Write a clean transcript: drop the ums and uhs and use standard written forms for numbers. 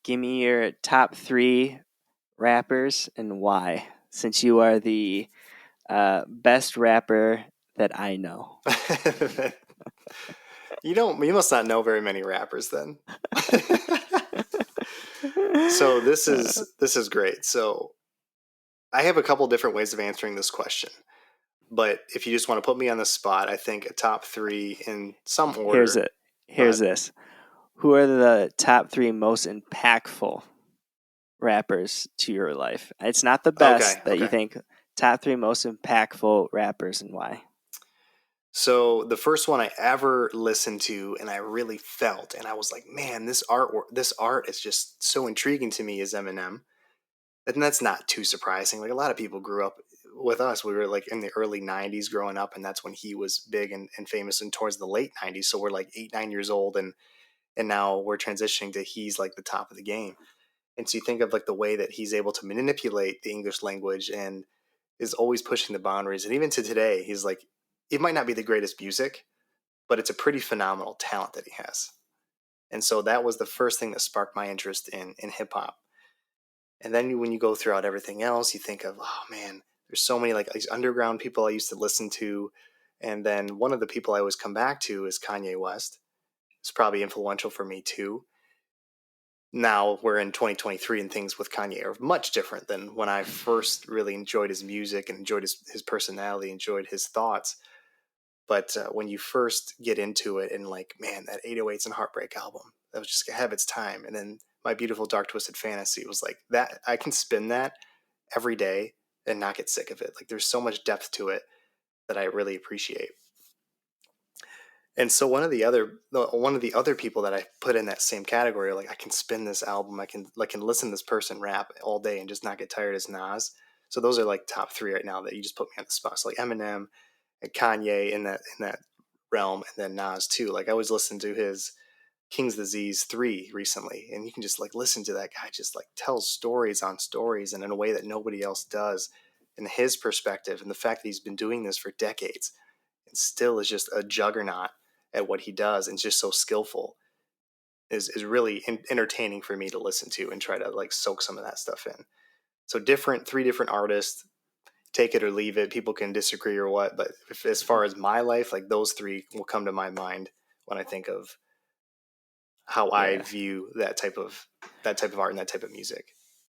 give me your top three rappers and why, since you are the best rapper that I know. You must not know very many rappers then. So this is great. So I have a couple different ways of answering this question. But if you just want to put me on the spot, I think a top three in some Here's order. it. Go Here's ahead. this. Who are the top three most impactful rappers to your life? It's not the Okay, best that you okay. think. Top three most impactful rappers and why. So the first one I ever listened to and I really felt, and I was like, man, this art is just so intriguing to me is Eminem. And that's not too surprising. Like a lot of people grew up with us. We were like in the early 90s growing up, and that's when he was big and famous, and towards the late 90s. So we're like 8, 9 years old, and now we're transitioning to he's like the top of the game. And so you think of like the way that he's able to manipulate the English language and is always pushing the boundaries. And even to today, he's like, it might not be the greatest music, but it's a pretty phenomenal talent that he has. And so that was the first thing that sparked my interest in hip hop. And then when you go throughout everything else, you think of, oh man, there's so many like these underground people I used to listen to. And then one of the people I always come back to is Kanye West. It's probably influential for me too. Now we're in 2023 and things with Kanye are much different than when I first really enjoyed his music and enjoyed his personality, enjoyed his thoughts. But when you first get into it and like, man, that 808s and Heartbreak album, that was just ahead of its time. And then My Beautiful Dark Twisted Fantasy was like that. I can spin that every day and not get sick of it. Like there's so much depth to it that I really appreciate. And so one of the other people that I put in that same category, like I can spin this album, I can listen to this person rap all day and just not get tired is Nas. So those are like top three right now that you just put me on the spot. So like Eminem and Kanye in that realm, and then Nas too. Like I was listening to his King's Disease 3 recently, and you can just like listen to that guy just like tell stories on stories and in a way that nobody else does, and his perspective and the fact that he's been doing this for decades and still is just a juggernaut at what he does and just so skillful is really entertaining for me to listen to and try to like soak some of that stuff in. So three different artists, take it or leave it. People can disagree or what, but as far as my life, like those three will come to my mind when I think of how I Yeah. view that type of art and that type of music.